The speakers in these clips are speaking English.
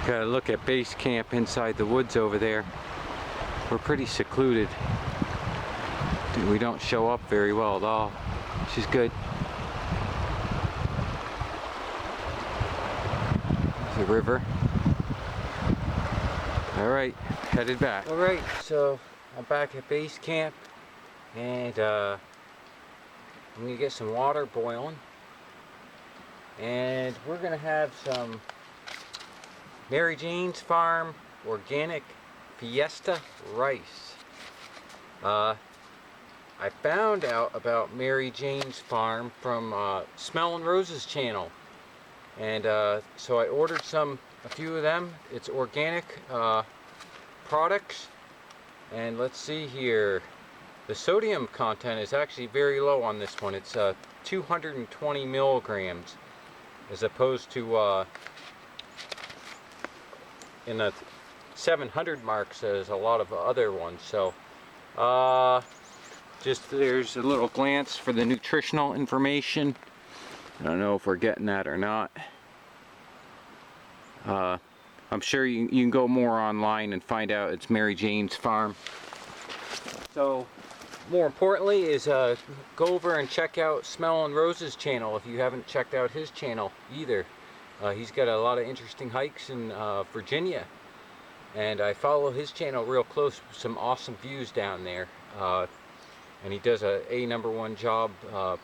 Got to look at base camp inside the woods over there. We're pretty secluded. We don't show up very well at all, which is good. There's a river. Alright, headed back. Alright, so I'm back at base camp, and I'm going to get some water boiling, and we're going to have some Mary Jane's Farm organic Fiesta rice. I found out about Mary Jane's Farm from Smellin' Rose's channel, and so I ordered a few of them. It's organic products, and let's see here. The sodium content is actually very low on this one. It's 220 milligrams, as opposed to in the 700 marks as a lot of other ones. So just there's a little glance for the nutritional information. I don't know if we're getting that or not. I'm sure you can go more online and find out. It's Mary Jane's Farm. So more importantly is go over and check out Smellin' Rose's channel if you haven't checked out his channel either. He's got a lot of interesting hikes in Virginia, and I follow his channel real close with some awesome views down there, and he does a #1 job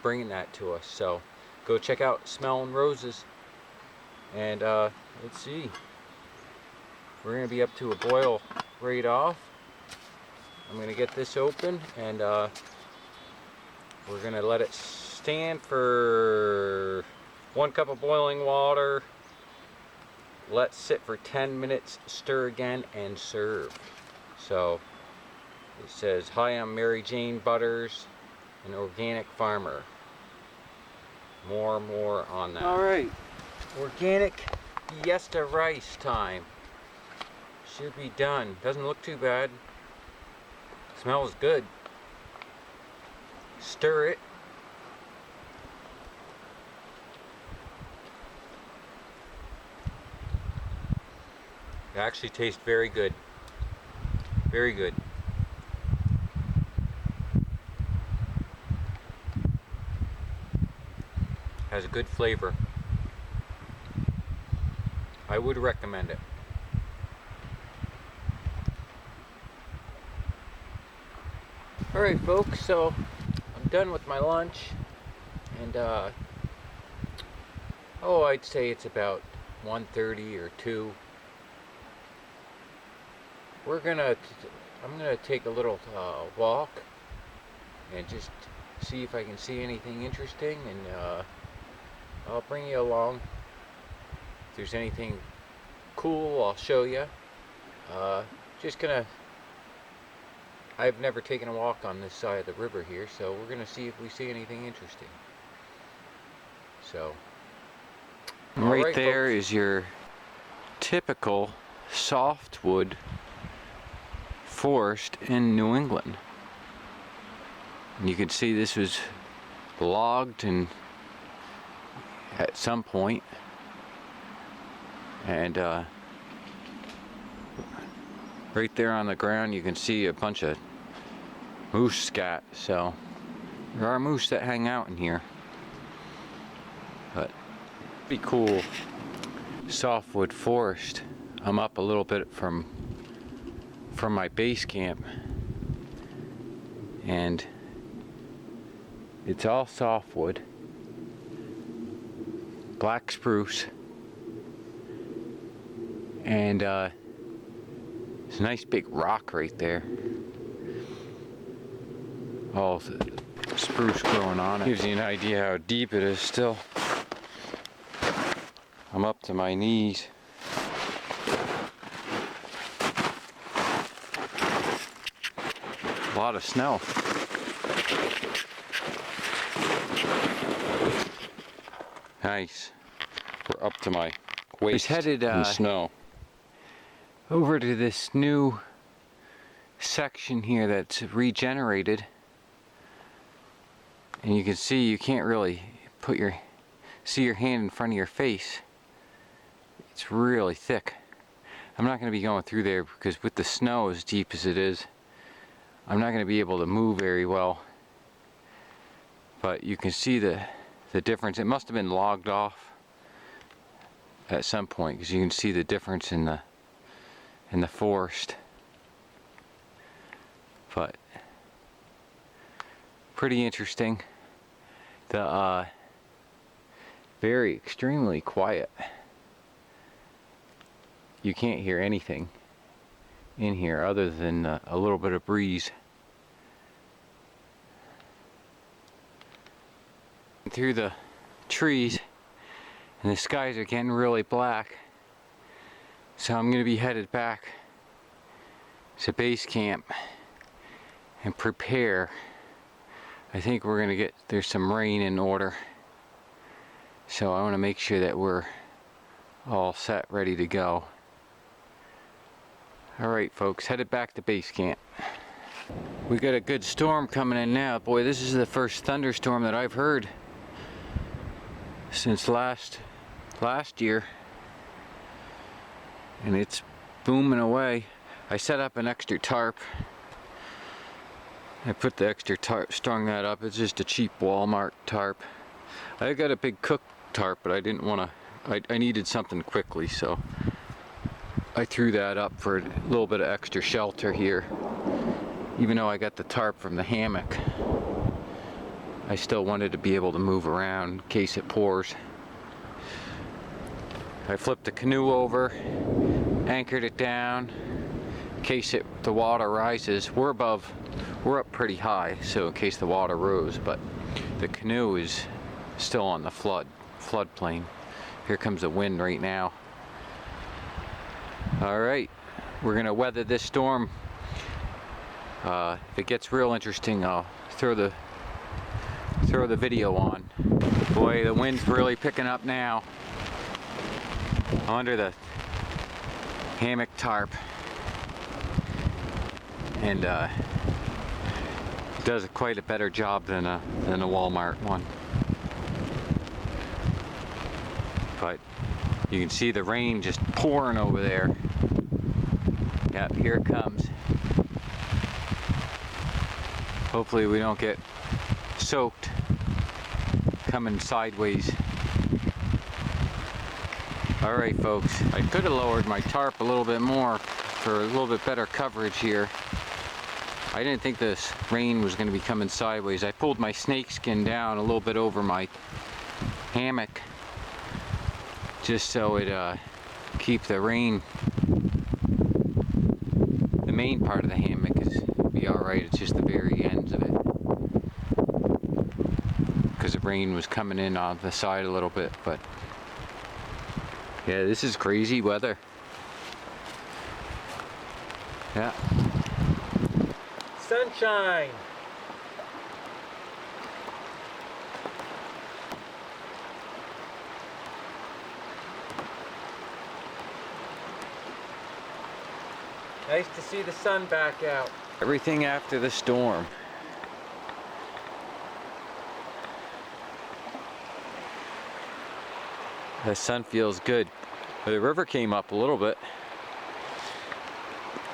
bringing that to us. So go check out Smellin' Roses, and let's see, we're going to be up to a boil right off. I'm going to get this open, and we're going to let it stand for 1 cup of boiling water. Let sit for 10 minutes, stir again, and serve. So it says, "Hi, I'm Mary Jane Butters, an organic farmer." More on that. Alright, organic Fiesta rice time. Should be done. Doesn't look too bad. Smells good. Stir it. It actually tastes very good. Very good. Has a good flavor. I would recommend it. Alright folks, so I'm done with my lunch, and I'd say it's about 1:30 or 2. I'm gonna take a little walk and just see if I can see anything interesting, and I'll bring you along. If there's anything cool, I'll show you. I've never taken a walk on this side of the river here, so we're gonna see if we see anything interesting. So right there, folks, is your typical softwood forest in New England. And you can see this was logged and at some point, and right there on the ground you can see a bunch of moose scat. So there are moose that hang out in here, but pretty cool softwood forest. I'm up a little bit from my base camp, and it's all softwood, black spruce, and there's a nice big rock right there. All the spruce growing on it. Gives you an idea how deep it is still. I'm up to my knees. A lot of snow. Nice. We're up to my waist headed in snow. Over to this new section here that's regenerated, and you can see you can't really see your hand in front of your face. It's really thick. I'm not going to be going through there because with the snow as deep as it is, I'm not going to be able to move very well. But you can see the difference. It must have been logged off at some point because you can see the difference in the forest. But pretty interesting. The very extremely quiet. You can't hear anything in here other than a little bit of breeze. Through the trees, and the skies are getting really black, so I'm going to be headed back to base camp and prepare. I think we're going to get, there's some rain in order, so I want to make sure that we're all set, ready to go. Alright folks, headed back to base camp. We got a good storm coming in now. Boy, this is the first thunderstorm that I've heard since last year, and it's booming away. I set up an extra tarp. I put the extra tarp, strung that up. It's just a cheap Walmart tarp. I got a big cook tarp, but I didn't want to, I needed something quickly, so I threw that up for a little bit of extra shelter here. Even though I got the tarp from the hammock, I still wanted to be able to move around in case it pours. I flipped the canoe over, anchored it down in case the water rises. We're up pretty high, so in case the water rose, but the canoe is still on the floodplain. Here comes the wind right now. Alright, we're gonna weather this storm. If it gets real interesting, I'll throw the video on. Boy, the wind's really picking up now. I'm under the hammock tarp, and it does quite a better job than a Walmart one. But you can see the rain just pouring over there. Yep, here it comes. Hopefully we don't get soaked coming sideways. Alright folks, I could have lowered my tarp a little bit more for a little bit better coverage here. I didn't think this rain was going to be coming sideways. I pulled my snakeskin down a little bit over my hammock just so it keep the rain. The main part of the hammock is be alright, it's just the very ends of it, because the rain was coming in on the side a little bit. But yeah, this is crazy weather. Yeah. Sunshine. Nice to see the sun back out. Everything after the storm. The sun feels good. The river came up a little bit.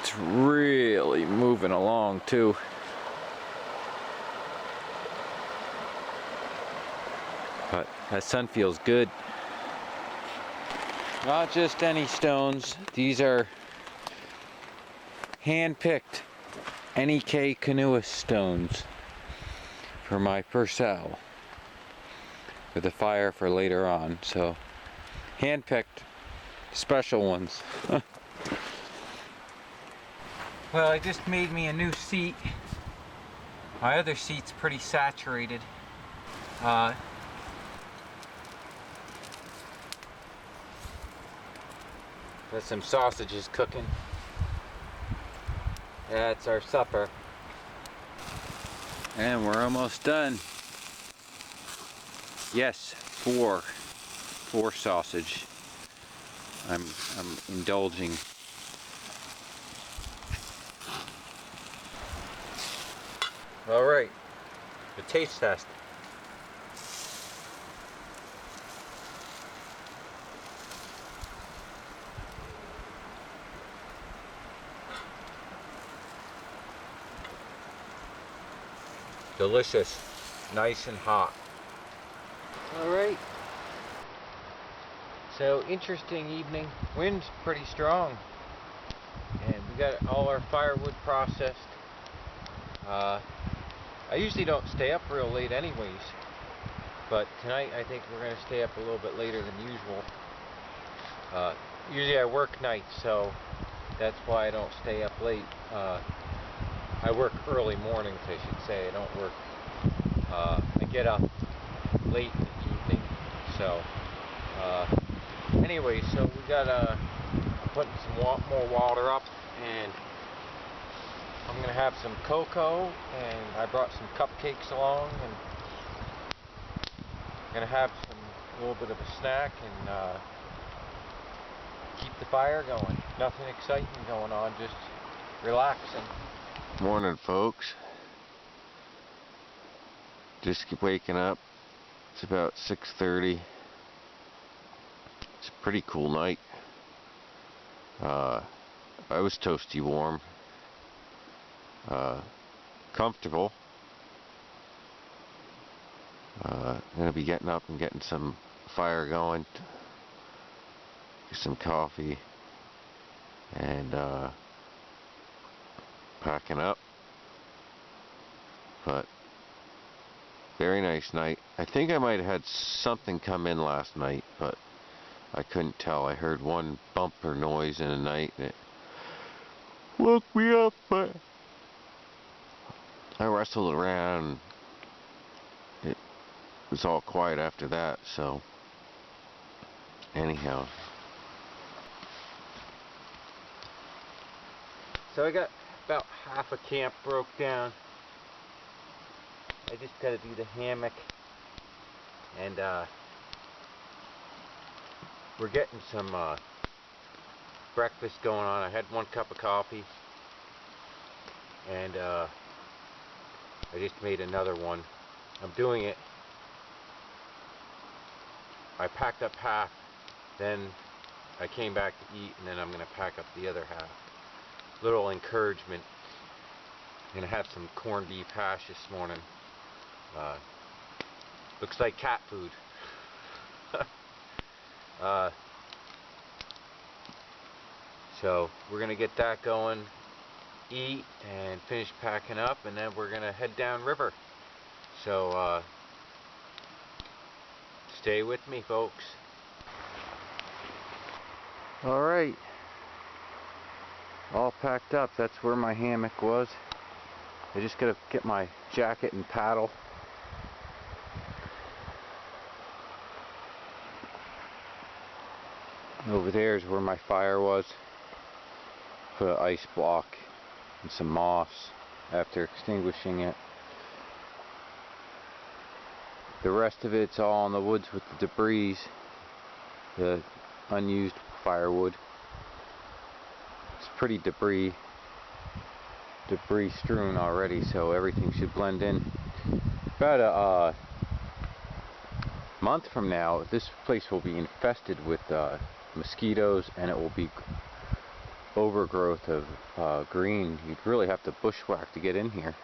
It's really moving along too. But that sun feels good. Not just any stones. These are hand-picked NEK Canoe stones for my Purcell with the fire for later on. So hand-picked special ones. Well, I just made me a new seat. My other seat's pretty saturated. Got some sausages cooking. That's our supper. And we're almost done. Yes, four sausage. I'm indulging. All right, the taste test. delicious, nice and hot. Alright, so interesting evening. Wind's pretty strong, and we got all our firewood processed. I usually don't stay up real late anyways, but tonight I think we're going to stay up a little bit later than usual. Usually I work nights, so that's why I don't stay up late. I work early mornings, I should say. I don't work, I get up late in the evening. So, anyway, so we got putting some more water up, and I'm going to have some cocoa, and I brought some cupcakes along, and I'm going to have a little bit of a snack, and keep the fire going. Nothing exciting going on, just relaxing. Morning, folks. Just waking up. It's about 6:30. It's a pretty cool night. I was toasty warm. Comfortable. Gonna be getting up and getting some fire going. Some coffee. And packing up. But very nice night. I think I might have had something come in last night, but I couldn't tell. I heard one bumper noise in the night and it woke me up, but I wrestled around. It was all quiet after that, so anyhow. So I got about half a camp broke down. I just got to do the hammock, and we're getting some breakfast going on. I had 1 cup of coffee, and I just made another one. I'm doing it. I packed up half, then I came back to eat, and then I'm going to pack up the other half. Little encouragement. I'm going to have some corned beef hash this morning. Looks like cat food. So we're going to get that going, eat, and finish packing up, and then we're going to head down river. So stay with me, folks. Alright. All packed up. That's where my hammock was. I just gotta get my jacket and paddle. Over there is where my fire was. Put an ice block and some moss after extinguishing it. The rest of it's all in the woods with the debris, the unused firewood. It's pretty debris strewn already, so everything should blend in. About a month from now, this place will be infested with mosquitoes, and it will be overgrowth of green. You'd really have to bushwhack to get in here.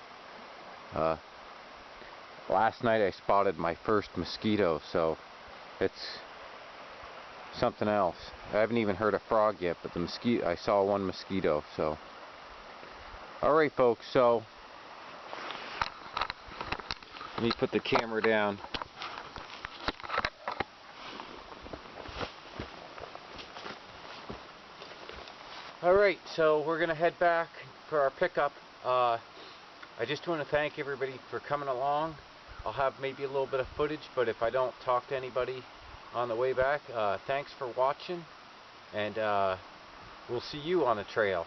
Last night I spotted my first mosquito, so it's something else. I haven't even heard a frog yet, but the mosquito, I saw one mosquito. So alright, folks, so let me put the camera down. Alright, so we're gonna head back for our pickup. I just want to thank everybody for coming along. I'll have maybe a little bit of footage, but if I don't talk to anybody on the way back, thanks for watching, and we'll see you on the trail.